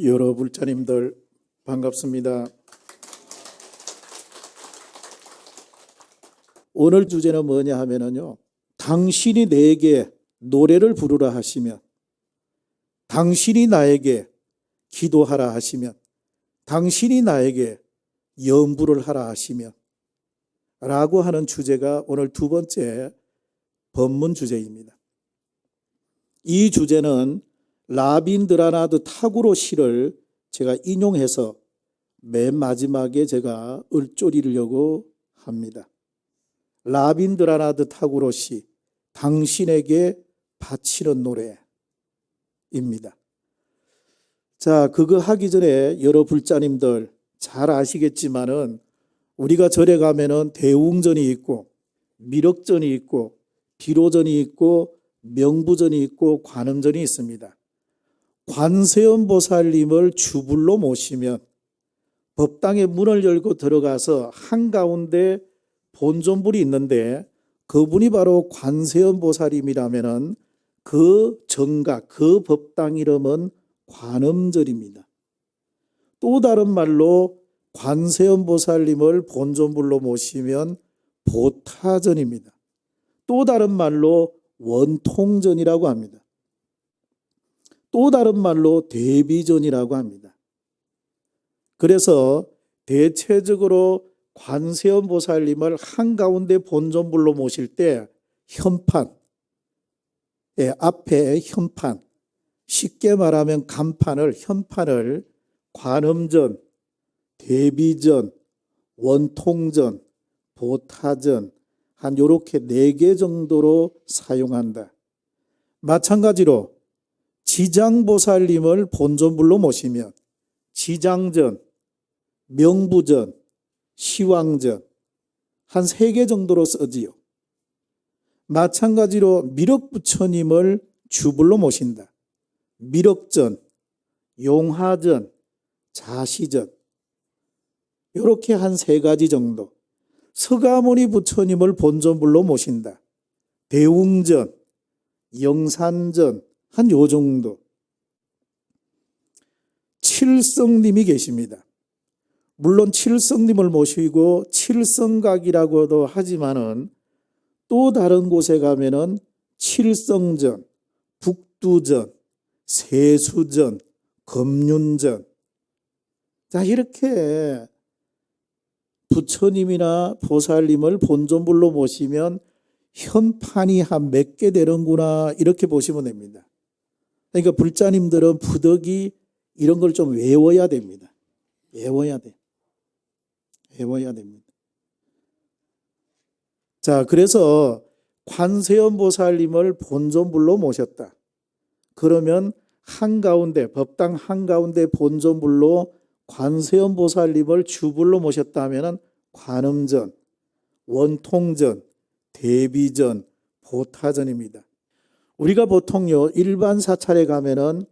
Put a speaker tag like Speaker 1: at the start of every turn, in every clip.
Speaker 1: 여러 불자님들 반갑습니다. 오늘 주제는 뭐냐 하면요, 당신이 내게 노래를 부르라 하시면, 당신이 나에게 기도하라 하시면, 당신이 나에게 연부를 하라 하시면 라고 하는 주제가 오늘 두 번째 법문 주제입니다. 이 주제는 라빈드라나드 타구로 시를 제가 인용해서 맨 마지막에 제가 읊조리려고 합니다. 라빈드라나드 타구로 시, 당신에게 바치는 노래입니다. 자, 그거 하기 전에 여러 불자님들 잘 아시겠지만은 우리가 절에 가면은 대웅전이 있고 미륵전이 있고 비로전이 있고 명부전이 있고 관음전이 있습니다. 관세음보살님을 주불로 모시면 법당의 문을 열고 들어가서 한가운데 본존불이 있는데 그분이 바로 관세음보살님이라면은 그 정각, 그 법당 이름은 관음절입니다. 또 다른 말로 관세음보살님을 본존불로 모시면 보타전입니다. 또 다른 말로 원통전이라고 합니다. 또 다른 말로 대비전이라고 합니다. 그래서 대체적으로 관세음보살님을 한가운데 본존불로 모실 때 현판, 앞에 현판, 쉽게 말하면 간판을, 현판을 관음전, 대비전, 원통전, 보타전 한 요렇게 4개 정도로 사용한다. 마찬가지로 지장보살님을 본존불로 모시면 지장전, 명부전, 시왕전 한 3개 정도로 쓰지요. 마찬가지로 미륵부처님을 주불로 모신다. 미륵전, 용화전, 자시전 이렇게 한 3가지 정도. 서가모니 부처님을 본존불로 모신다. 대웅전, 영산전 한 요 정도. 칠성님이 계십니다. 물론 칠성님을 모시고 칠성각이라고도 하지만은 또 다른 곳에 가면은 칠성전, 북두전, 세수전, 검륜전. 자, 이렇게 부처님이나 보살님을 본존불로 모시면 현판이 한 몇 개 되는구나 이렇게 보시면 됩니다. 그러니까 불자님들은 부덕이 이런 걸 좀 외워야 됩니다. 외워야 돼. 외워야 됩니다. 자, 그래서 관세음보살님을 본존불로 모셨다. 그러면 한가운데, 법당 한가운데 본존불로 관세음보살님을 주불로 모셨다 하면은 관음전, 원통전, 대비전, 보타전입니다. 우리가 보통요, 일반 사찰에 가면은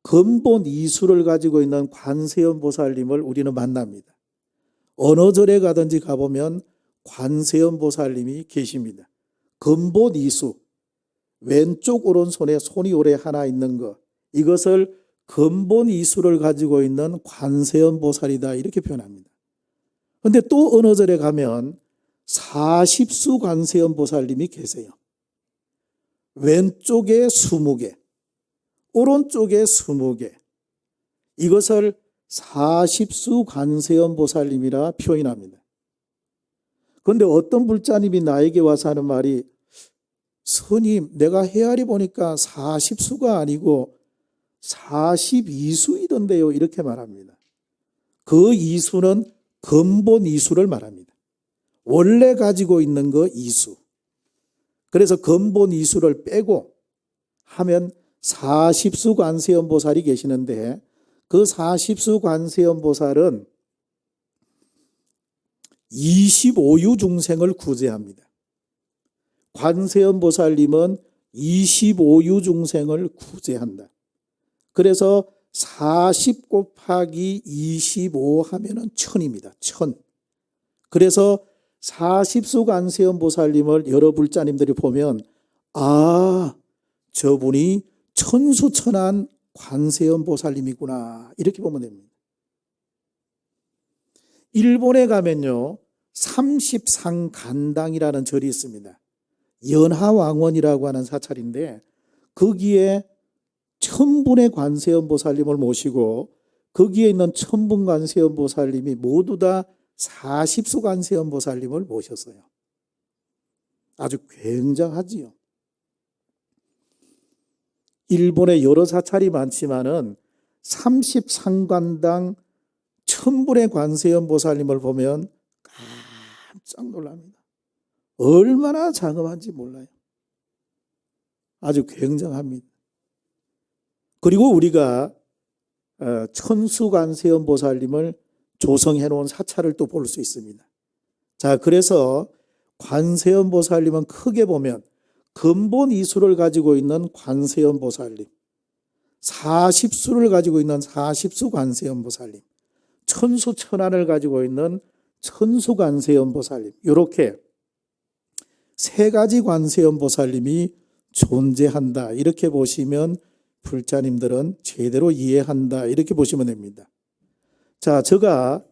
Speaker 1: 근본 이수를 가지고 있는 관세음보살님을 우리는 만납니다. 어느 절에 가든지 가보면 관세음보살님이 계십니다. 근본 이수, 왼쪽 오른손에 손이 오래 하나 있는 것, 이것을 근본 이수를 가지고 있는 관세음보살이다 이렇게 표현합니다. 그런데 또 어느 절에 가면 40수 관세음보살님이 계세요. 왼쪽에 20개, 오른쪽에 20개. 이것을 40수 관세음보살님이라 표현합니다. 그런데 어떤 불자님이 나에게 와서 하는 말이, 스님, 내가 헤아리 보니까 40수가 아니고 42수이던데요 이렇게 말합니다. 그 이수는 근본 이수를 말합니다. 원래 가지고 있는 거 이수. 그래서 근본 이수를 빼고 하면 40수 관세음보살이 계시는데 그 40수 관세음보살은 25유 중생을 구제합니다. 관세음보살님은 25유 중생을 구제한다. 그래서 40 곱하기 25 하면은 1000입니다. 1000. 그래서 40수 관세음보살님을 여러 불자님들이 보면, 아, 저분이 천수천한 관세음 보살님이구나 이렇게 보면 됩니다. 일본에 가면요 30상간당이라는 절이 있습니다. 연하왕원이라고 하는 사찰인데 거기에 1000분의 관세음 보살님을 모시고 거기에 있는 1000분 관세음 보살님이 모두 다 40수 관세음 보살님을 모셨어요. 아주 굉장하지요. 일본에 여러 사찰이 많지만은 30상관당 1000분의 관세음 보살님을 보면 깜짝 놀랍니다. 얼마나 장엄한지 몰라요. 아주 굉장합니다. 그리고 우리가 천수관세음 보살님을 조성해 놓은 사찰을 또 볼 수 있습니다. 자, 그래서 관세음 보살님은 크게 보면 근본 이수를 가지고 있는 관세음 보살님, 40수를 가지고 있는 40수 관세음 보살님, 천수 천안을 가지고 있는 천수 관세음 보살님, 이렇게 세 가지 관세음 보살님이 존재한다. 이렇게 보시면 불자님들은 제대로 이해한다. 이렇게 보시면 됩니다. 자, 제가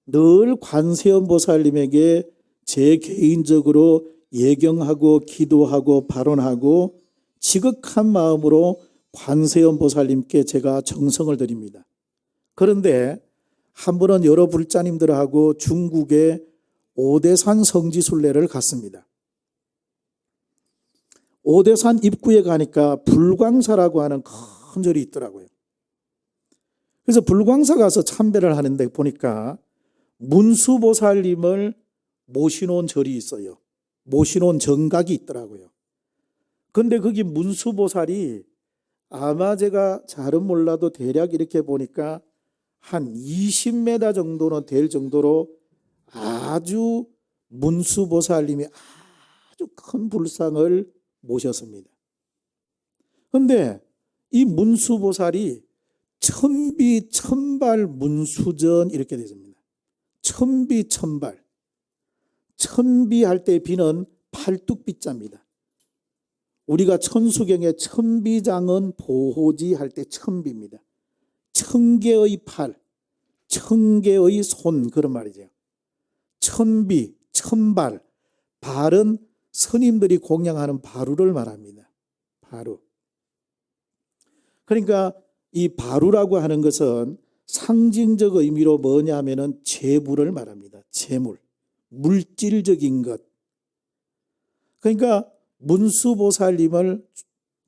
Speaker 1: 늘 관세음 보살님에게 제 개인적으로 예경하고 기도하고 발언하고 지극한 마음으로 관세음 보살님께 제가 정성을 드립니다. 그런데 한 번은 여러 불자님들하고 중국의 오대산 성지순례를 갔습니다. 오대산 입구에 가니까 불광사라고 하는 큰 절이 있더라고요. 그래서 불광사 가서 참배를 하는데 보니까 문수보살님을 모시놓은 절이 있어요. 모시놓은 정각이 있더라고요. 그런데 거기 문수보살이 아마 제가 잘은 몰라도 대략 이렇게 보니까 한 20m 정도는 될 정도로 아주 문수보살님이 아주 큰 불상을 모셨습니다. 그런데 이 문수보살이 천비천발 문수전 이렇게 되습니다. 천비천발. 천비할 때 비는 팔뚝비자입니다. 우리가 천수경에 천비장은 보호지 할 때 천비입니다. 천개의 팔, 천개의 손 그런 말이죠. 천비, 천발, 발은 스님들이 공양하는 바루를 말합니다. 바루. 그러니까 이 바루라고 하는 것은 상징적 의미로 뭐냐면은 재물을 말합니다. 재물. 물질적인 것. 그러니까 문수보살님을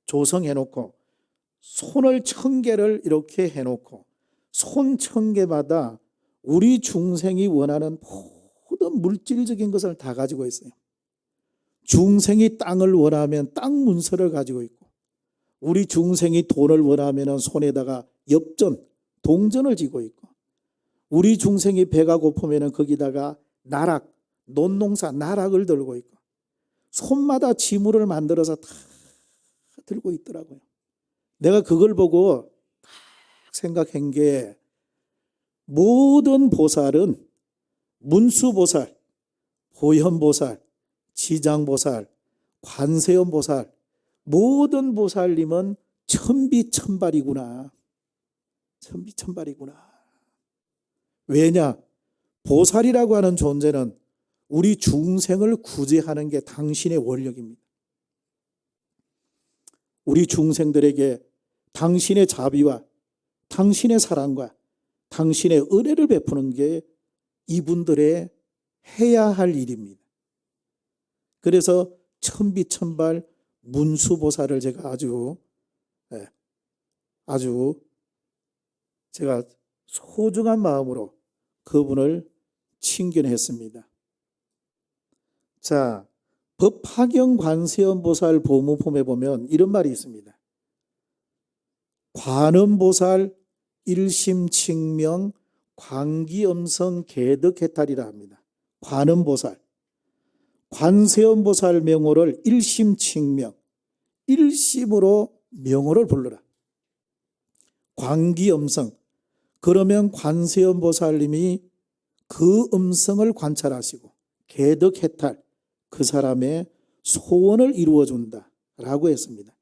Speaker 1: 조성해 놓고 손을 1000개를 이렇게 해 놓고 손 1000개마다 우리 중생이 원하는 모든 물질적인 것을 다 가지고 있어요. 중생이 땅을 원하면 땅 문서를 가지고 있고 우리 중생이 돈을 원하면 손에다가 엽전, 동전을 쥐고 있고 우리 중생이 배가 고프면 거기다가 나락, 논농사 나락을 들고 있고 손마다 지물을 만들어서 다 들고 있더라고요. 내가 그걸 보고 딱 생각한 게 모든 보살은 문수보살, 보현보살, 지장보살, 관세음보살 모든 보살님은 천비천발이구나. 천비천발이구나. 왜냐? 보살이라고 하는 존재는 우리 중생을 구제하는 게 당신의 원력입니다. 우리 중생들에게 당신의 자비와 당신의 사랑과 당신의 은혜를 베푸는 게 이분들의 해야 할 일입니다. 그래서 천비천발 문수보살을 제가 아주 제가 소중한 마음으로 그분을 친견했습니다. 자, 법화경 관세음보살 보무품에 보면 이런 말이 있습니다. 관음보살 일심칭명 광기음성 개덕해탈이라 합니다. 관음보살. 관세음보살 명호를 일심칭명, 일심으로 명호를 불러라. 광기음성. 그러면 관세음보살님이 그 음성을 관찰하시고 개덕해탈, 그 사람의 소원을 이루어준다라고 했습니다.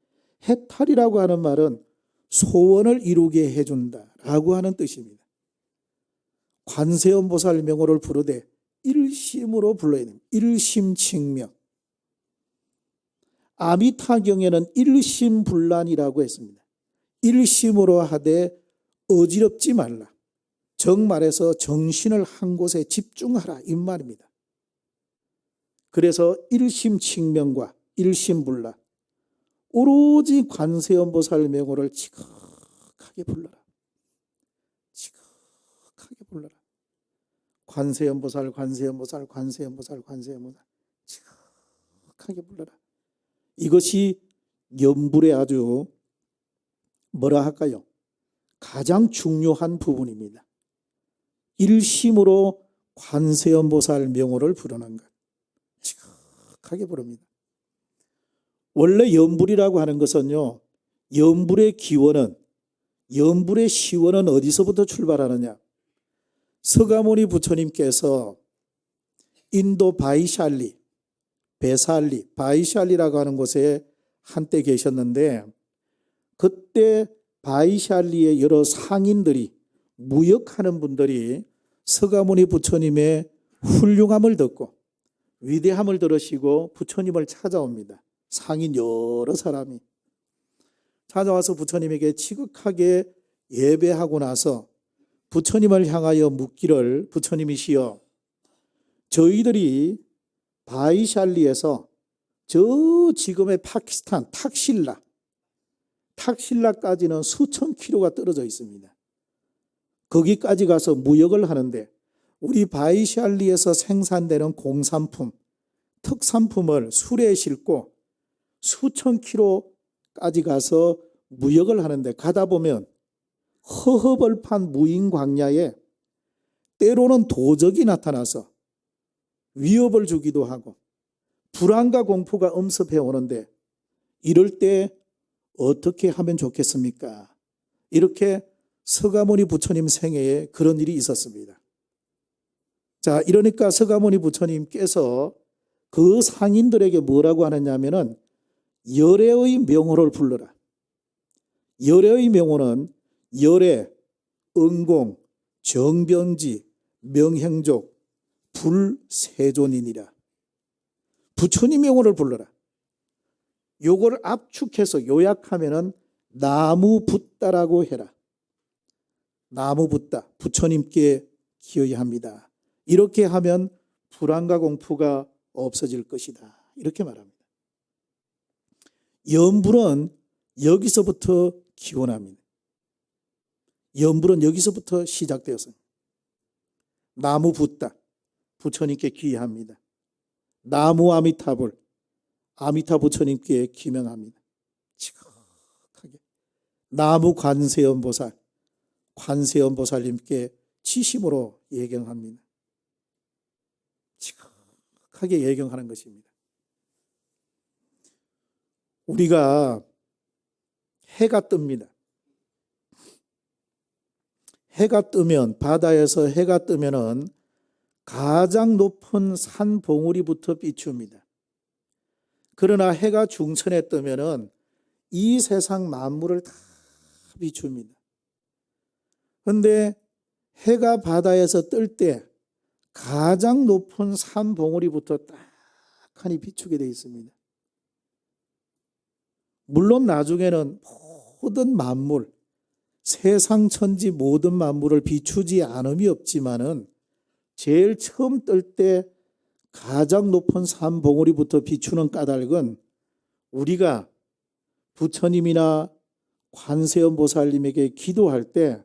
Speaker 1: 해탈이라고 하는 말은 소원을 이루게 해준다라고 하는 뜻입니다. 관세음보살 명호를 부르되 일심으로 불러야 됩니다. 일심칭명. 아미타경에는 일심불란이라고 했습니다. 일심으로 하되 어지럽지 말라. 정말해서 정신을 한 곳에 집중하라 이 말입니다. 그래서 일심칭명과 일심불란, 오로지 관세음보살 명호를 지극하게 불러라. 지극하게 불러라. 관세음보살, 관세음보살, 관세음보살, 관세음보살 지극하게 불러라. 이것이 염불의 아주 뭐라 할까요? 가장 중요한 부분입니다. 일심으로 관세음보살 명호를 부르는 것. 지극하게 부릅니다. 원래 염불이라고 하는 것은요, 염불의 기원은, 염불의 시원은 어디서부터 출발하느냐? 서가모니 부처님께서 인도 바이샬리, 베살리, 바이샬리라고 하는 곳에 한때 계셨는데, 그때 바이샬리의 여러 상인들이, 무역하는 분들이 서가모니 부처님의 훌륭함을 듣고 위대함을 들으시고 부처님을 찾아옵니다. 상인 여러 사람이 찾아와서 부처님에게 지극하게 예배하고 나서 부처님을 향하여 묻기를, 부처님이시여, 저희들이 바이샬리에서 저 지금의 파키스탄 탁실라까지는 수천 킬로가 떨어져 있습니다. 거기까지 가서 무역을 하는데 우리 바이샬리에서 생산되는 공산품, 특산품을 수레에 싣고 수천 킬로까지 가서 무역을 하는데, 가다 보면 허허벌판 무인 광야에 때로는 도적이 나타나서 위협을 주기도 하고 불안과 공포가 엄습해 오는데, 이럴 때 어떻게 하면 좋겠습니까? 이렇게 서가모니 부처님 생애에 그런 일이 있었습니다. 자, 이러니까 서가모니 부처님께서 그 상인들에게 뭐라고 하느냐면은 열애의 명호를 불러라. 열애의 명호는 열애, 은공, 정병지, 명행족, 불세존이니라. 부처님 명호를 불러라. 요걸 압축해서 요약하면은 나무붓다라고 해라. 나무붓다, 부처님께 기여합니다. 이렇게 하면 불안과 공포가 없어질 것이다. 이렇게 말합니다. 염불은 여기서부터 기원합니다. 염불은 여기서부터 시작되었습니다. 나무 붓다, 부처님께 기여합니다. 나무 아미타불, 아미타 부처님께 기명합니다. 지극하게. 나무 관세음보살, 관세음보살님께 치심으로 예경합니다. 지극하게 예경하는 것입니다. 우리가 해가 뜹니다. 해가 뜨면, 바다에서 해가 뜨면은 가장 높은 산 봉우리부터 비춥니다. 그러나 해가 중천에 뜨면은 이 세상 만물을 다 비춥니다. 그런데 해가 바다에서 뜰 때 가장 높은 산 봉우리부터 딱하니 비추게 되어 있습니다. 물론 나중에는 모든 만물, 세상 천지 모든 만물을 비추지 않음이 없지만은 제일 처음 뜰 때 가장 높은 산 봉우리부터 비추는 까닭은 우리가 부처님이나 관세음보살님에게 기도할 때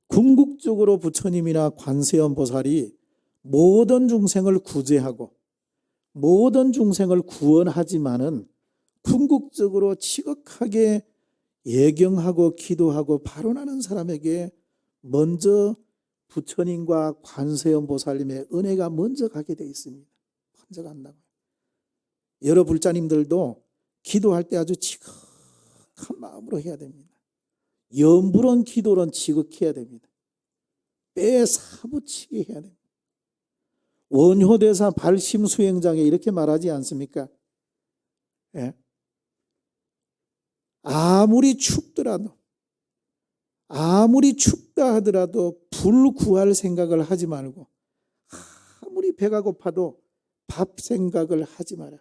Speaker 1: 궁극적으로 부처님이나 관세음보살이 모든 중생을 구제하고 모든 중생을 구원하지만은 궁극적으로 지극하게 예경하고 기도하고 발언하는 사람에게 먼저 부처님과 관세음보살님의 은혜가 먼저 가게 되어 있습니다. 먼저 간다고. 여러 불자님들도 기도할 때 아주 지극한 마음으로 해야 됩니다. 염불은 기도는 지극해야 됩니다. 빼 사부치게 해야 됩니다. 원효대사 발심수행장에 이렇게 말하지 않습니까? 예? 아무리 춥더라도 아무리 춥다 하더라도 불 구할 생각을 하지 말고, 아무리 배가 고파도 밥 생각을 하지 마라.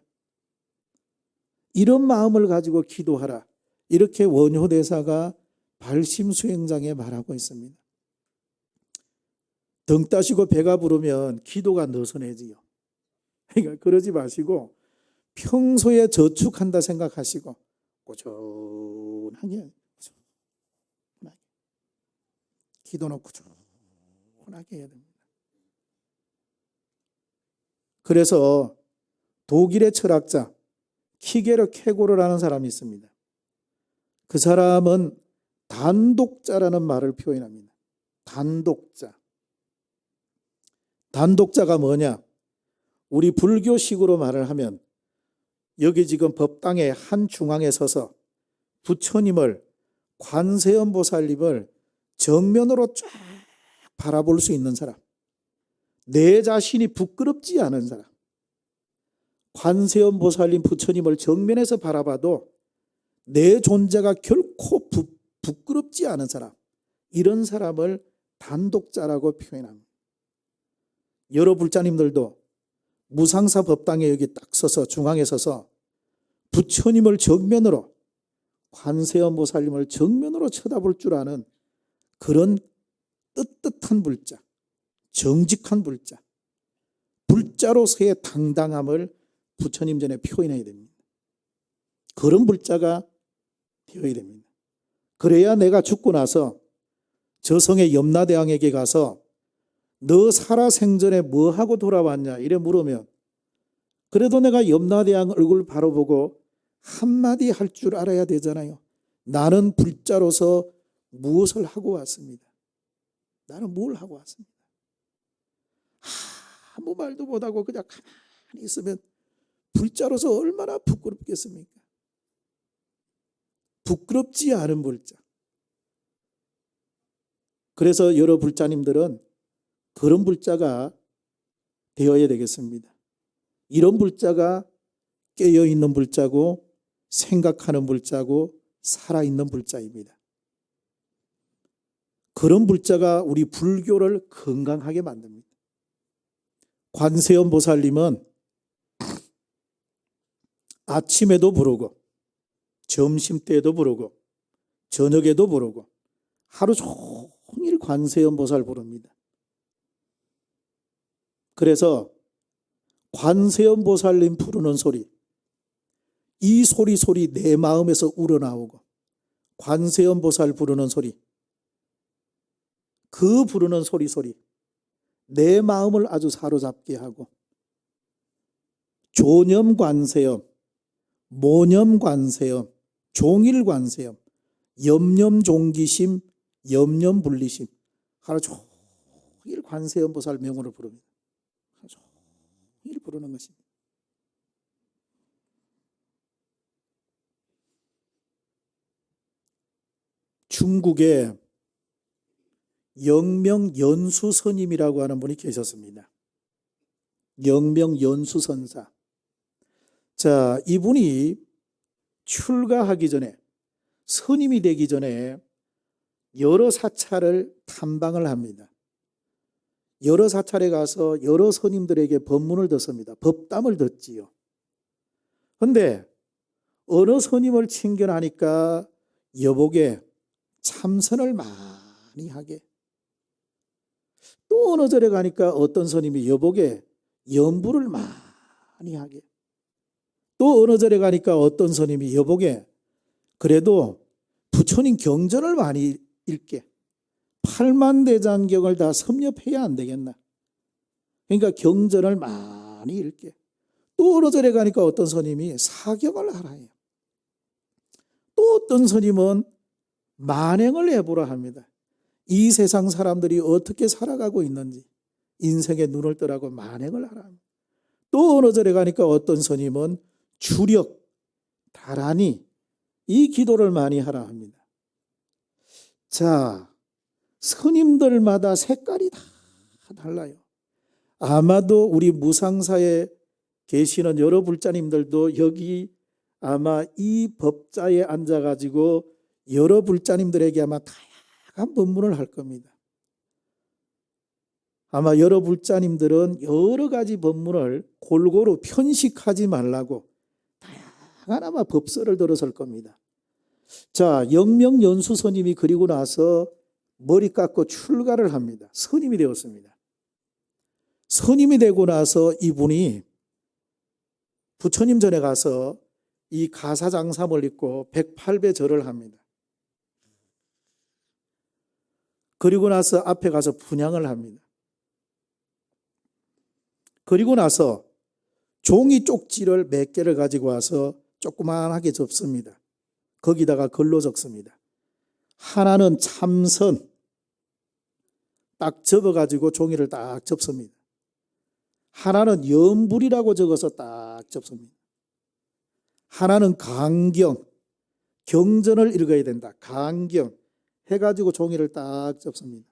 Speaker 1: 이런 마음을 가지고 기도하라. 이렇게 원효대사가 발심수행장에 말하고 있습니다. 등 따시고 배가 부르면 기도가 느슨해지요. 그러니까 그러지 마시고 평소에 저축한다 생각하시고 꾸준하게 기도는 꾸준하게 해야 됩니다. 그래서 독일의 철학자 키게르 케고르라는 사람이 있습니다. 그 사람은 단독자라는 말을 표현합니다. 단독자. 단독자가 뭐냐? 우리 불교식으로 말을 하면 여기 지금 법당의 한 중앙에 서서 부처님을, 관세음보살님을 정면으로 쫙 바라볼 수 있는 사람, 내 자신이 부끄럽지 않은 사람, 관세음보살님 부처님을 정면에서 바라봐도 내 존재가 결코 부끄럽지 않은 사람, 이런 사람을 단독자라고 표현합니다. 여러 불자님들도 무상사 법당에 여기 딱 서서 중앙에 서서 부처님을 정면으로, 관세음보살님을 정면으로 쳐다볼 줄 아는 그런 떳떳한 불자, 정직한 불자, 불자로서의 당당함을 부처님 전에 표현해야 됩니다. 그런 불자가 되어야 됩니다. 그래야 내가 죽고 나서 저성의 염라대왕에게 가서 너 살아생전에 뭐하고 돌아왔냐 이래 물으면 그래도 내가 염라대왕 얼굴 바로 보고 한마디 할 줄 알아야 되잖아요. 나는 불자로서 무엇을 하고 왔습니다. 나는 뭘 하고 왔습니다. 아무 말도 못하고 그냥 가만히 있으면 불자로서 얼마나 부끄럽겠습니까? 부끄럽지 않은 불자. 그래서 여러 불자님들은 그런 불자가 되어야 되겠습니다. 이런 불자가 깨어있는 불자고 생각하는 불자고 살아있는 불자입니다. 그런 불자가 우리 불교를 건강하게 만듭니다. 관세음보살님은 아침에도 부르고 점심때에도 부르고 저녁에도 부르고 하루 종일 관세음보살 부릅니다. 그래서 관세음보살님 부르는 소리, 이 소리 내 마음에서 우러나오고 관세음보살 부르는 소리, 그 부르는 소리 내 마음을 아주 사로잡게 하고 조념관세음, 모념관세음, 종일관세음, 염념종기심, 염념분리심, 하루 종일 관세음보살 명호를 부릅니다. 하루 종일 부르는 것입니다. 중국에 영명연수 스님이라고 하는 분이 계셨습니다. 영명연수 선사. 자, 이분이 출가하기 전에, 스님이 되기 전에 여러 사찰을 탐방을 합니다. 여러 사찰에 가서 여러 스님들에게 법문을 듣습니다. 법담을 듣지요. 그런데 어느 스님을 친견하니까 여복에 참선을 많이 하게, 또 어느 절에 가니까 어떤 스님이 여복에 연부를 많이 하게, 또 어느 절에 가니까 어떤 스님이 여복에 그래도 부처님 경전을 많이 읽게, 8만대장경을 다 섭렵해야 안 되겠나, 그러니까 경전을 많이 읽게, 또 어느 절에 가니까 어떤 스님이 사경을 하라 해요. 또 어떤 스님은 만행을 해보라 합니다. 이 세상 사람들이 어떻게 살아가고 있는지 인생에 눈을 뜨라고 만행을 하라 합니다. 또 어느 절에 가니까 어떤 스님은 주력, 다란히 이 기도를 많이 하라 합니다. 자, 스님들마다 색깔이 다 달라요. 아마도 우리 무상사에 계시는 여러 불자님들도 여기 아마 이 법자에 앉아가지고 여러 불자님들에게 아마 다양한 다양한 법문을 할 겁니다. 아마 여러 불자님들은 여러 가지 법문을 골고루 편식하지 말라고 다양한 아마 법설을 들었을 겁니다. 자, 영명연수 스님이 그리고 나서 머리 깎고 출가를 합니다. 스님이 되었습니다. 스님이 되고 나서 이분이 부처님 전에 가서 이 가사장삼을 입고 108배 절을 합니다. 그리고 나서 앞에 가서 분향을 합니다. 그리고 나서 종이 쪽지를 몇 개를 가지고 와서 조그만하게 접습니다. 거기다가 글로 적습니다. 하나는 참선, 딱 접어가지고 종이를 딱 접습니다. 하나는 염불이라고 적어서 딱 접습니다. 하나는 강경, 경전을 읽어야 된다. 강경 해가지고 종이를 딱 접습니다.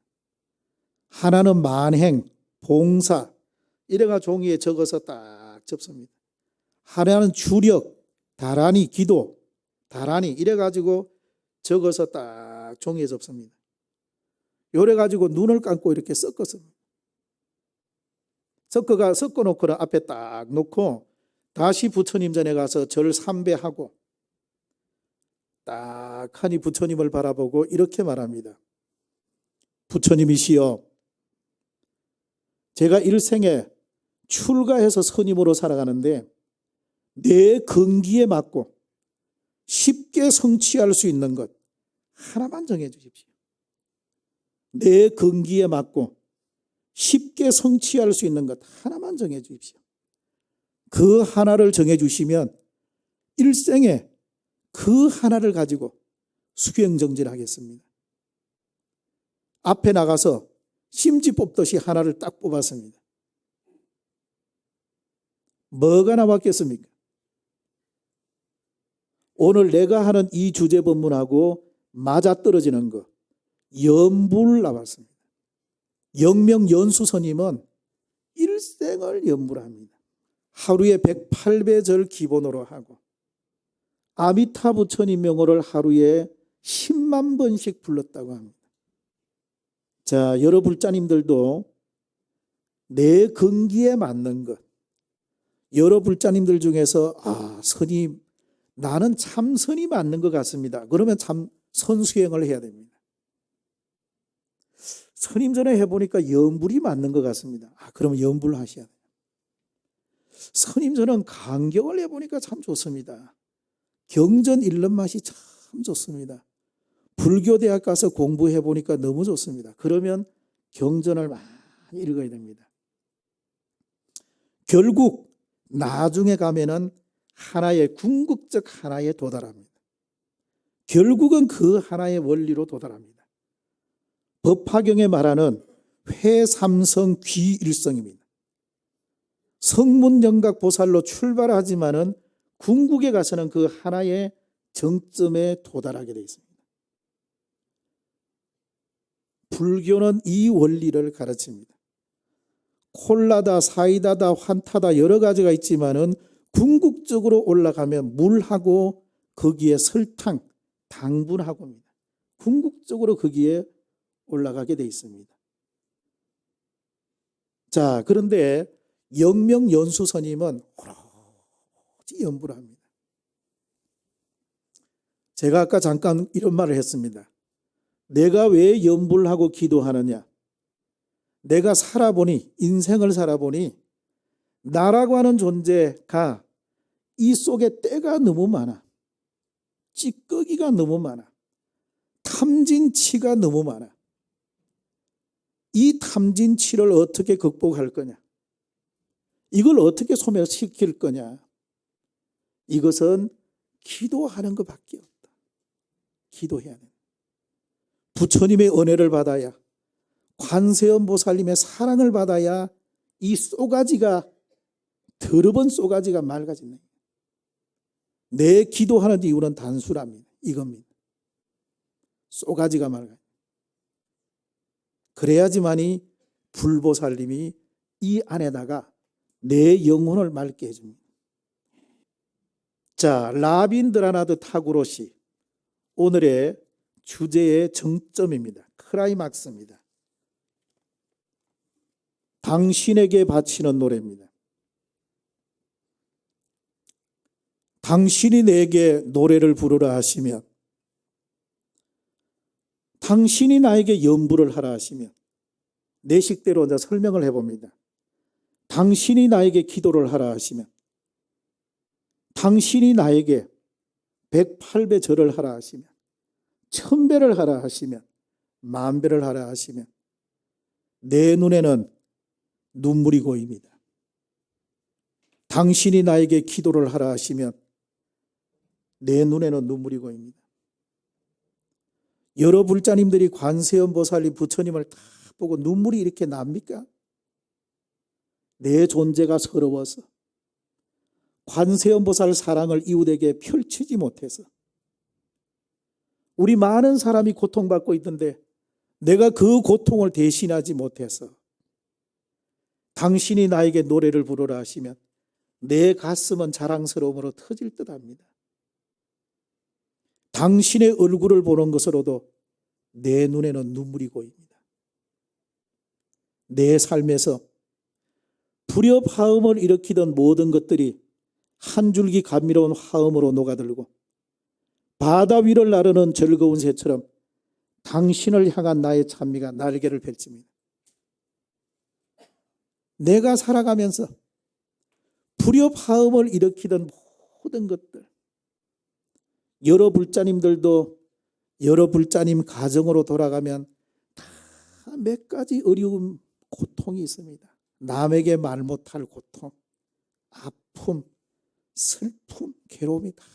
Speaker 1: 하나는 만행, 봉사 이래가 종이에 적어서 딱 접습니다. 하나는 주력, 다란이, 기도, 다란이 이래가지고 적어서 딱 종이에 접습니다. 요래가지고 눈을 감고 이렇게 섞었습니다. 섞어놓고 앞에 딱 놓고 다시 부처님 전에 가서 절 3배하고 딱 하니 부처님을 바라보고 이렇게 말합니다. 부처님이시여, 제가 일생에 출가해서 스님으로 살아가는데 내 근기에 맞고 쉽게 성취할 수 있는 것 하나만 정해 주십시오. 내 근기에 맞고 쉽게 성취할 수 있는 것 하나만 정해 주십시오. 그 하나를 정해 주시면 일생에 그 하나를 가지고 수행정진하겠습니다. 앞에 나가서 심지 뽑듯이 하나를 딱 뽑았습니다. 뭐가 나왔겠습니까? 오늘 내가 하는 이 주제 법문하고 맞아떨어지는 거 염불 나왔습니다. 영명연수 스님은 일생을 염불합니다. 하루에 108배 절 기본으로 하고 아미타 부처님 명호를 하루에 10만 번씩 불렀다고 합니다. 자, 여러 불자님들도 내 근기에 맞는 것, 여러 불자님들 중에서 스님 나는 참선이 맞는 것 같습니다. 그러면 참 선수행을 해야 됩니다. 스님 전에 해보니까 염불이 맞는 것 같습니다. 그러면 염불 하셔야 돼요. 스님 저는 강경을 해보니까 참 좋습니다. 경전 읽는 맛이 참 좋습니다. 불교대학 가서 공부해보니까 너무 좋습니다. 그러면 경전을 많이 읽어야 됩니다. 결국 나중에 가면은 하나의 궁극적 하나에 도달합니다. 결국은 그 하나의 원리로 도달합니다. 법화경에 말하는 회삼성 귀일성입니다. 성문영각 보살로 출발하지만은 궁극에 가서는 그 하나의 정점에 도달하게 되어 있습니다. 불교는 이 원리를 가르칩니다. 콜라다, 사이다다, 환타다 여러 가지가 있지만은 궁극적으로 올라가면 물하고 거기에 설탕, 당분하고입니다. 궁극적으로 거기에 올라가게 되어 있습니다. 자, 그런데 영명연수 스님은 오로지 염불을 합니다. 제가 아까 잠깐 이런 말을 했습니다. 내가 왜 염불하고 기도하느냐? 내가 살아보니, 인생을 살아보니 나라고 하는 존재가 이 속에 때가 너무 많아. 찌꺼기가 너무 많아. 탐진치가 너무 많아. 이 탐진치를 어떻게 극복할 거냐? 이걸 어떻게 소멸시킬 거냐? 이것은 기도하는 것밖에 없다. 기도해야 돼. 부처님의 은혜를 받아야, 관세음 보살님의 사랑을 받아야 이 쏘가지가, 더러운 쏘가지가 맑아지네. 내 기도하는 이유는 단순합니다. 이겁니다. 쏘가지가 맑아요. 그래야지만이 불보살님이 이 안에다가 내 영혼을 맑게 해줍니다. 자, 라빈드라나드 타구로시 오늘의 주제의 정점입니다. 클라이막스입니다. 당신에게 바치는 노래입니다. 당신이 내게 노래를 부르라 하시면, 당신이 나에게 연부를 하라 하시면, 내 식대로 이제 설명을 해봅니다. 당신이 나에게 기도를 하라 하시면, 당신이 나에게 108배 절을 하라 하시면, 1000배를 하라 하시면, 10,000배를 하라 하시면 내 눈에는 눈물이 고입니다. 당신이 나에게 기도를 하라 하시면 내 눈에는 눈물이 고입니다. 여러 불자님들이 관세음보살님 부처님을 다 보고 눈물이 이렇게 납니까? 내 존재가 서러워서, 관세음보살 사랑을 이웃에게 펼치지 못해서, 우리 많은 사람이 고통받고 있던데 내가 그 고통을 대신하지 못해서 당신이 나에게 노래를 부르라 하시면 내 가슴은 자랑스러움으로 터질 듯합니다. 당신의 얼굴을 보는 것으로도 내 눈에는 눈물이 고입니다. 내 삶에서 불협화음을 일으키던 모든 것들이 한 줄기 감미로운 화음으로 녹아들고 바다 위를 나르는 즐거운 새처럼 당신을 향한 나의 찬미가 날개를 펼칩니다. 내가 살아가면서 불협화음을 일으키던 모든 것들, 여러 불자님들도 여러 불자님 가정으로 돌아가면 다 몇 가지 어려움, 고통이 있습니다. 남에게 말 못할 고통, 아픔, 슬픔, 괴로움이 다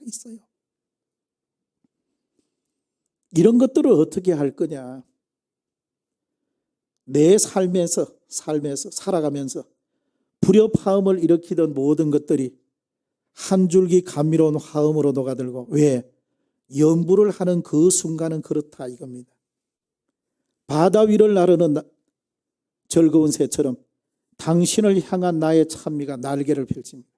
Speaker 1: 있어요. 이런 것들을 어떻게 할 거냐? 내 삶에서 살아가면서 불협화음을 일으키던 모든 것들이 한 줄기 감미로운 화음으로 녹아들고, 왜? 연부를 하는 그 순간은 그렇다 이겁니다. 바다 위를 나르는 즐거운 새처럼 당신을 향한 나의 찬미가 날개를 펼칩니다.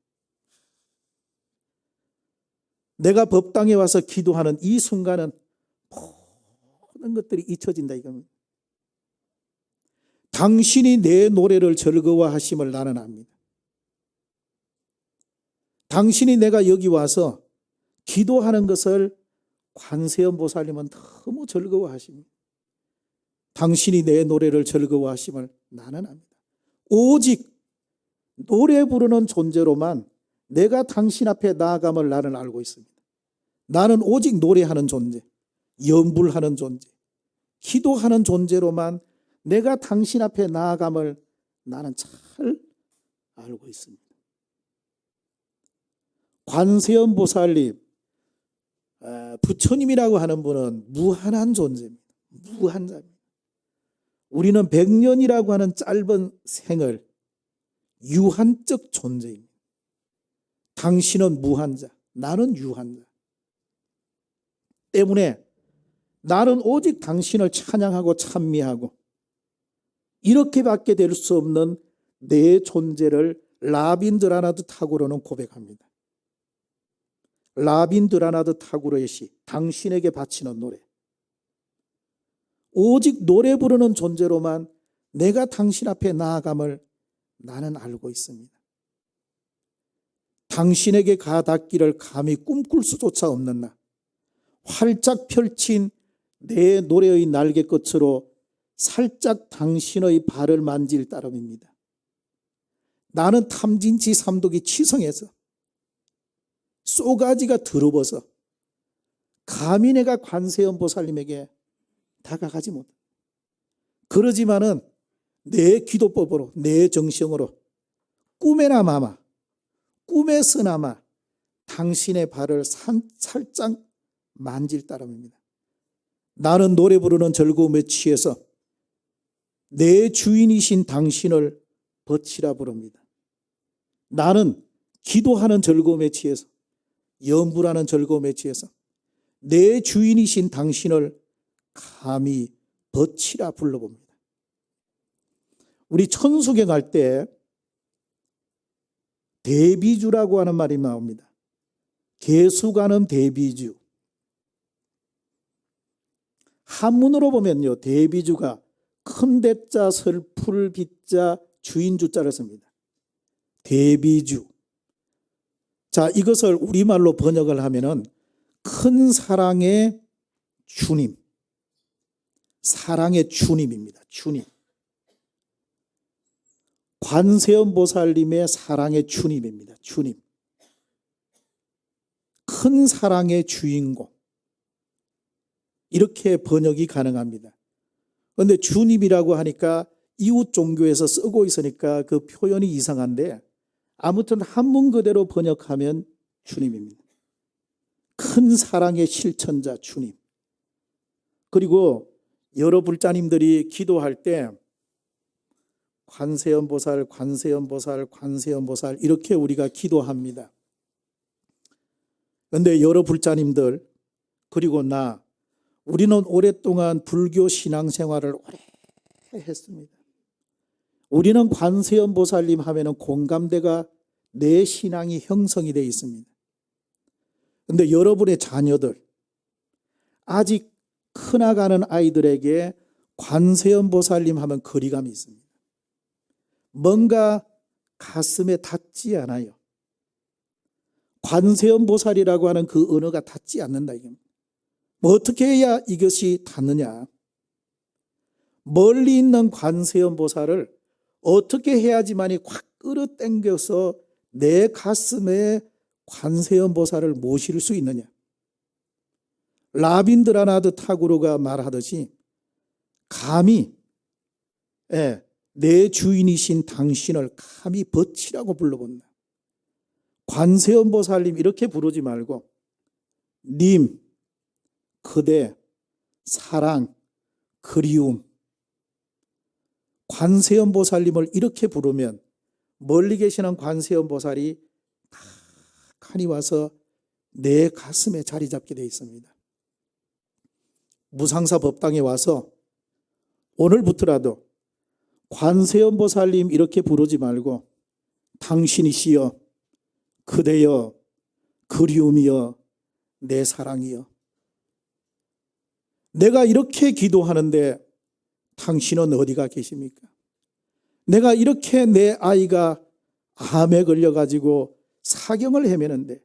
Speaker 1: 내가 법당에 와서 기도하는 이 순간은 모든 것들이 잊혀진다 이겁니다. 당신이 내 노래를 즐거워하심을 나는 압니다. 당신이 내가 여기 와서 기도하는 것을 관세음보살님은 너무 즐거워하십니다. 당신이 내 노래를 즐거워하심을 나는 압니다. 오직 노래 부르는 존재로만 내가 당신 앞에 나아감을 나는 알고 있습니다. 나는 오직 노래하는 존재, 연불하는 존재, 기도하는 존재로만 내가 당신 앞에 나아감을 나는 잘 알고 있습니다. 관세음보살님, 부처님이라고 하는 분은 무한한 존재입니다. 무한자입니다. 우리는 100년이라고 하는 짧은 생을 유한적 존재입니다. 당신은 무한자, 나는 유한자. 때문에 나는 오직 당신을 찬양하고 찬미하고 이렇게밖에 될 수 없는 내 존재를 라빈드라나드 타고르는 고백합니다. 라빈드라나드 타고르의 시, 당신에게 바치는 노래. 오직 노래 부르는 존재로만 내가 당신 앞에 나아감을 나는 알고 있습니다. 당신에게 가닿기를 감히 꿈꿀 수조차 없는 나, 활짝 펼친 내 노래의 날개 끝으로 살짝 당신의 발을 만질 따름입니다. 나는 탐진치 삼독이 치성해서 쏘가지가 더러워서 감히 내가 관세음보살님에게 다가가지 못해. 그러지만은 내 기도법으로, 내 정성으로 꿈에나마마, 꿈에서나마 당신의 발을 살짝 만질 따름입니다. 나는 노래 부르는 즐거움에 취해서 내 주인이신 당신을 버치라 부릅니다. 나는 기도하는 즐거움에 취해서, 연불하는 즐거움에 취해서 내 주인이신 당신을 감히 버치라 불러봅니다. 우리 천수경 할 때 대비주라고 하는 말이 나옵니다. 개수가는 대비주. 한문으로 보면요, 대비주가 큰 대자 설풀 빗자 주인 주자를 씁니다. 대비주. 자, 이것을 우리말로 번역을 하면은 큰 사랑의 주님. 사랑의 주님입니다. 주님. 관세음보살님의 사랑의 주님입니다. 주님. 큰 사랑의 주인공. 이렇게 번역이 가능합니다. 그런데 주님이라고 하니까 이웃 종교에서 쓰고 있으니까 그 표현이 이상한데 아무튼 한문 그대로 번역하면 주님입니다. 큰 사랑의 실천자 주님. 그리고 여러 불자님들이 기도할 때 관세음보살, 관세음보살, 관세음보살 이렇게 우리가 기도합니다. 그런데 여러 불자님들 그리고 우리는 오랫동안 불교 신앙생활을 오래 했습니다. 우리는 관세음보살님 하면은 공감대가 내 신앙이 형성이 되어 있습니다. 그런데 여러분의 자녀들 아직 커나가는 아이들에게 관세음보살님 하면 거리감이 있습니다. 뭔가 가슴에 닿지 않아요. 관세음보살이라고 하는 그 언어가 닿지 않는다 이겁니다. 뭐 어떻게 해야 이것이 닿느냐? 멀리 있는 관세음보살을 어떻게 해야지만이 확 끌어당겨서 내 가슴에 관세음보살을 모실 수 있느냐? 라빈드라나드 타고르가 말하듯이 감히 내 주인이신 당신을 감히 벗치라고 불러본다. 관세음보살님 이렇게 부르지 말고 님, 그대, 사랑, 그리움. 관세음보살님을 이렇게 부르면 멀리 계시는 관세음보살이 탁하니 와서 내 가슴에 자리 잡게 되어 있습니다. 무상사 법당에 와서 오늘부터라도 관세음보살님 이렇게 부르지 말고 당신이시여, 그대여, 그리움이여, 내 사랑이여. 내가 이렇게 기도하는데 당신은 어디가 계십니까? 내가 이렇게 내 아이가 암에 걸려가지고 사경을 헤매는데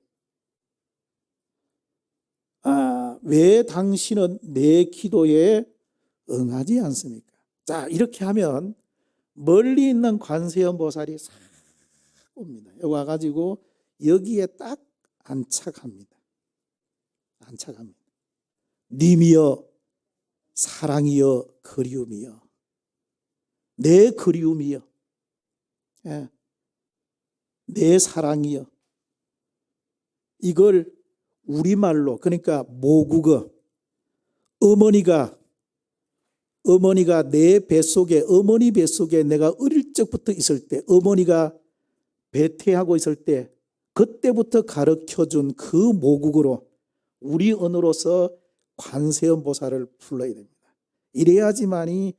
Speaker 1: 왜 당신은 내 기도에 응하지 않습니까? 자, 이렇게 하면 멀리 있는 관세음보살이 싹 옵니다. 여기 와가지고 여기에 딱 안착합니다. 안착합니다. 님이여, 사랑이여, 그리움이여, 내 그리움이여, 내 사랑이여. 이걸 우리말로, 그러니까 모국어, 어머니가 내 뱃속에, 어머니 뱃속에 내가 어릴 적부터 있을 때, 어머니가 배태하고 있을 때 그때부터 가르쳐준 그 모국어로 우리 언어로서 관세음보살을 불러야 됩니다. 이래야지만이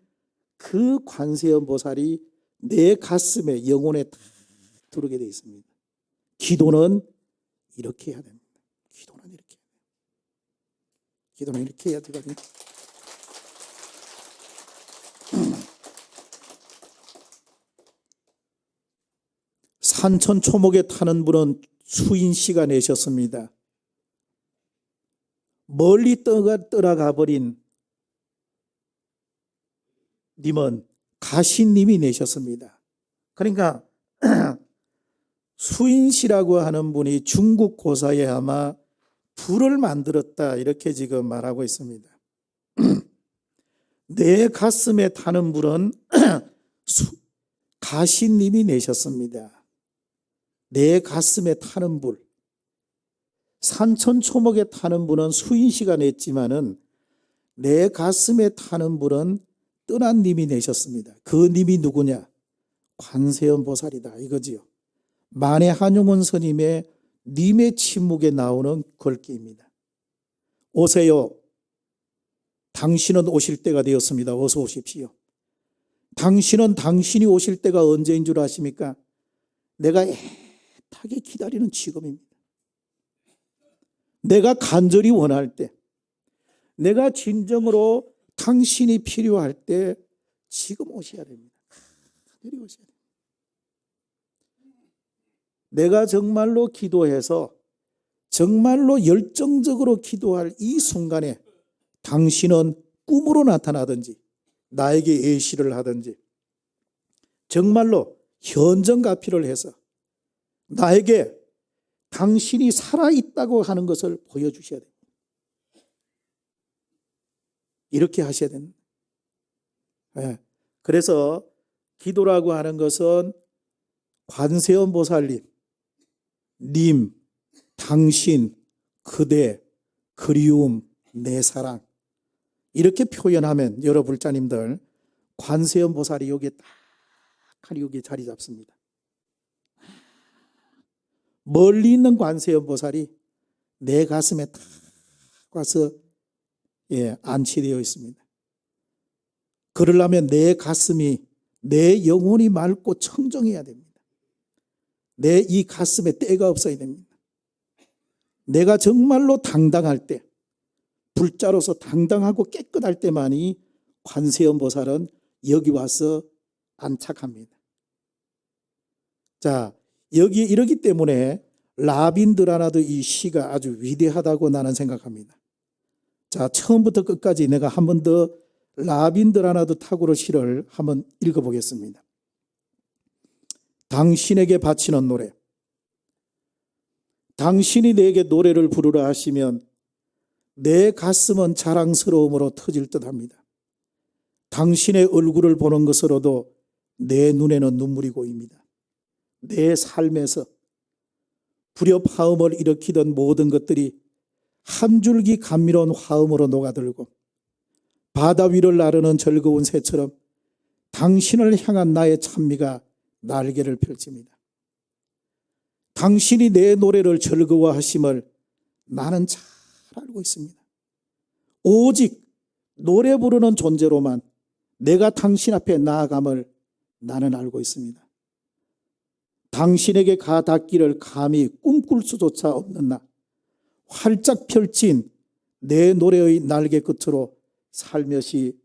Speaker 1: 그 관세음보살이 내 가슴에, 영혼에 다 들어오게 되어 있습니다. 기도는 이렇게 해야 됩니다. 기도는 이렇게 해야 돼요. 기도는 이렇게 해야 되거든요. 산천 초목에 타는 분은 수인 씨가 내셨습니다. 멀리 떠나가 버린 님은 가신님이 내셨습니다. 그러니까 수인 씨라고 하는 분이 중국 고사에 아마 불을 만들었다 이렇게 지금 말하고 있습니다. 내 가슴에 타는 불은 가신님이 내셨습니다. 내 가슴에 타는 불. 산천초목에 타는 불은 수인 씨가 냈지만은 내 가슴에 타는 불은 떠난 님이 내셨습니다. 그 님이 누구냐? 관세음보살이다 이거지요. 만해 한용운 스님의 님의 침묵에 나오는 글귀입니다. 오세요. 당신은 오실 때가 되었습니다. 어서 오십시오. 당신은 당신이 오실 때가 언제인 줄 아십니까? 내가 애타게 기다리는 지금입니다. 내가 간절히 원할 때, 내가 진정으로 당신이 필요할 때 지금 오셔야 됩니다. 내리 오셔야 됩니다. 내가 정말로 기도해서 정말로 열정적으로 기도할 이 순간에 당신은 꿈으로 나타나든지 나에게 예시를 하든지 정말로 현정가피를 해서 나에게 당신이 살아있다고 하는 것을 보여주셔야 됩니다. 이렇게 하셔야 됩니다. 그래서 기도라고 하는 것은 관세음 보살님, 님, 당신, 그대, 그리움, 내 사랑 이렇게 표현하면 여러 불자님들 관세음 보살이 여기에 딱 여기 자리 잡습니다. 멀리 있는 관세음 보살이 내 가슴에 딱 와서 안치되어 있습니다. 그러려면 내 가슴이 내 영혼이 맑고 청정해야 됩니다. 내 이 가슴에 때가 없어야 됩니다. 내가 정말로 당당할 때 불자로서 당당하고 깨끗할 때만이 관세음 보살은 여기 와서 안착합니다. 자, 여기 이러기 때문에 라빈드라나드 이 시가 아주 위대하다고 나는 생각합니다. 자, 처음부터 끝까지 내가 한 번 더 라빈드라나드 타고르 시를 한번 읽어보겠습니다. 당신에게 바치는 노래. 당신이 내게 노래를 부르라 하시면 내 가슴은 자랑스러움으로 터질 듯합니다. 당신의 얼굴을 보는 것으로도 내 눈에는 눈물이 고입니다. 내 삶에서 불협화음을 일으키던 모든 것들이 한 줄기 감미로운 화음으로 녹아들고 바다 위를 나르는 즐거운 새처럼 당신을 향한 나의 찬미가 날개를 펼칩니다. 당신이 내 노래를 즐거워하심을 나는 잘 알고 있습니다. 오직 노래 부르는 존재로만 내가 당신 앞에 나아감을 나는 알고 있습니다. 당신에게 가 닿기를 감히 꿈꿀 수조차 없는 나, 활짝 펼친 내 노래의 날개 끝으로 살며시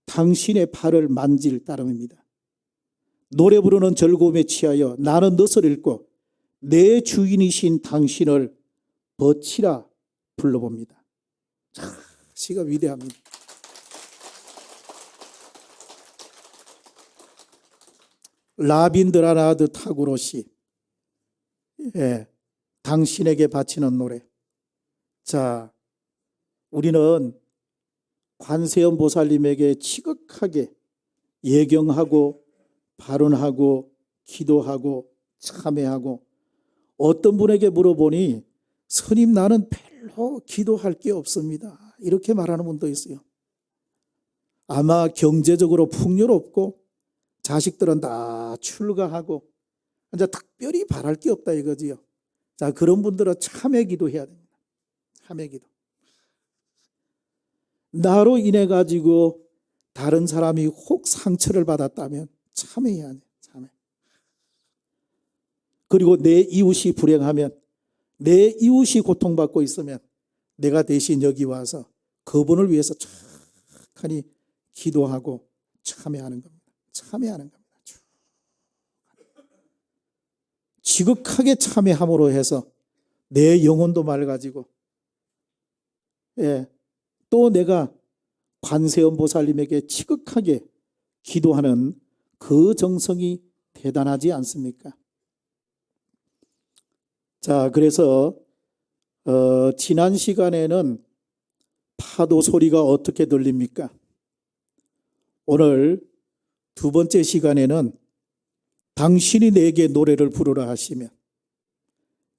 Speaker 1: 당신의 팔을 만질 따름입니다. 노래 부르는 즐거움에 취하여 나는 넛을 읽고 내 주인이신 당신을 버치라 불러봅니다. 참, 시가 위대합니다. 라빈드라나드 타고르 시, 당신에게 바치는 노래. 자, 우리는 관세음 보살님에게 지극하게 예경하고 발언하고 기도하고 참회하고 어떤 분에게 물어보니 스님 나는 별로 기도할 게 없습니다. 이렇게 말하는 분도 있어요. 아마 경제적으로 풍요롭고 자식들은 다 출가하고 이제 특별히 바랄 게 없다 이거지요. 자, 그런 분들은 참회 기도해야 됩니다. 참회 기도. 나로 인해 가지고 다른 사람이 혹 상처를 받았다면 참회해야 돼. 참회. 그리고 내 이웃이 불행하면 내 이웃이 고통받고 있으면 내가 대신 여기 와서 그분을 위해서 착하니 기도하고 참회하는 겁니다. 참회하는 겁니다. 지극하게 참회함으로 해서 내 영혼도 맑아지고 또 내가 관세음 보살님에게 지극하게 기도하는 그 정성이 대단하지 않습니까? 자, 그래서 지난 시간에는 파도 소리가 어떻게 들립니까? 오늘 두 번째 시간에는 당신이 내게 노래를 부르라 하시면,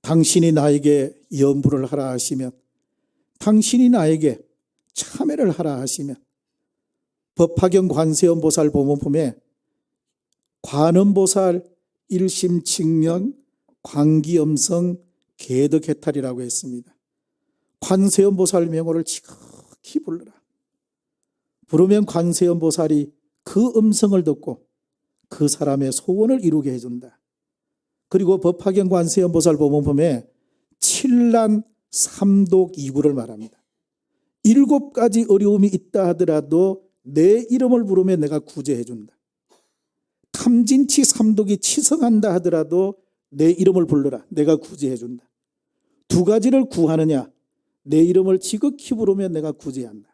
Speaker 1: 당신이 나에게 연부를 하라 하시면, 당신이 나에게 참회를 하라 하시면, 법화경 관세음 보살 보문품에 관음보살 일심칙명 광기엄성 개덕해탈이라고 했습니다. 관세음 보살 명호를 지극히 부르라. 부르면 관세음 보살이 그 음성을 듣고 그 사람의 소원을 이루게 해준다. 그리고 법화경 관세음 보살 보문품에 칠란 삼독 이구를 말합니다. 7가지 어려움이 있다 하더라도 내 이름을 부르면 내가 구제해 준다. 탐진치 삼독이 치성한다 하더라도 내 이름을 불러라. 내가 구제해 준다. 2가지를 구하느냐? 내 이름을 지극히 부르면 내가 구제한다.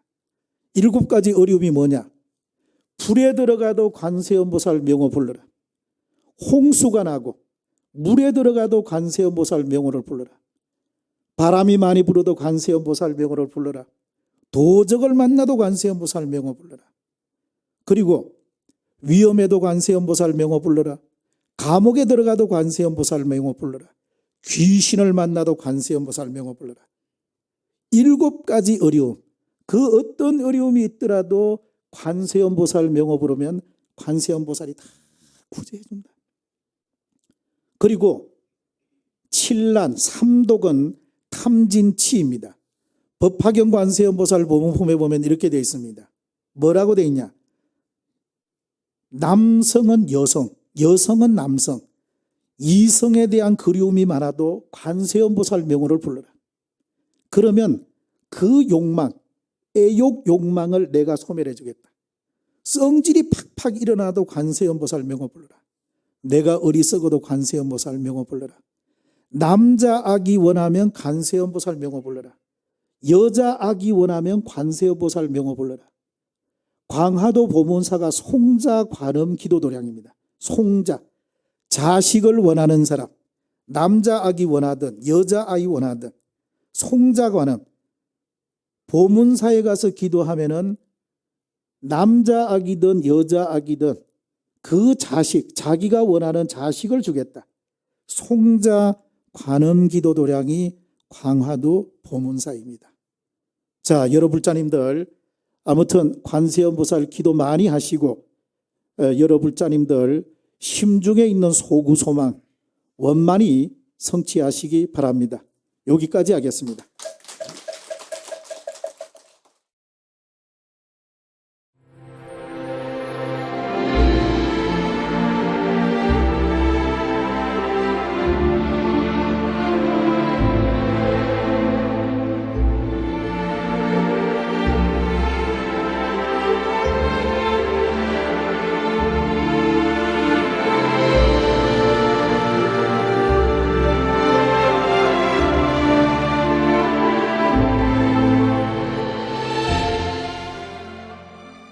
Speaker 1: 7가지 어려움이 뭐냐? 불에 들어가도 관세음보살 명호 불러라. 홍수가 나고 물에 들어가도 관세음보살 명호를 불러라. 바람이 많이 불어도 관세음보살 명호를 불러라. 도적을 만나도 관세음보살 명호 불러라. 그리고 위험에도 관세음보살 명호 불러라. 감옥에 들어가도 관세음보살 명호 불러라. 귀신을 만나도 관세음보살 명호 불러라. 7가지 어려움, 그 어떤 어려움이 있더라도 관세음보살 명호 부르면 관세음보살이 다 구제해 준다. 그리고 7난, 3독은 탐진치입니다. 법화경 관세음보살 보문품에 보면 이렇게 되어 있습니다. 뭐라고 되어 있냐? 남성은 여성, 여성은 남성, 이성에 대한 그리움이 많아도 관세음보살 명호를 불러라. 그러면 그 욕망, 애욕 욕망을 내가 소멸해 주겠다. 성질이 팍팍 일어나도 관세음보살 명호 불러라. 내가 어리석어도 관세음보살 명호 불러라. 남자 악이 원하면 관세음보살 명호 불러라. 여자 악이 원하면 관세음보살 명호 불러라. 광화도 보문사가 송자 관음 기도도량입니다. 송자, 자식을 원하는 사람, 남자 악이 원하든 여자 아이 원하든 송자 관음, 보문사에 가서 기도하면은 남자 아기든 여자 아기든 그 자식, 자기가 원하는 자식을 주겠다. 송자 관음 기도 도량이 광화도 보문사입니다. 자, 여러 불자님들 아무튼 관세음보살 기도 많이 하시고 여러 불자님들 심중에 있는 소구 소망 원만히 성취하시기 바랍니다. 여기까지 하겠습니다.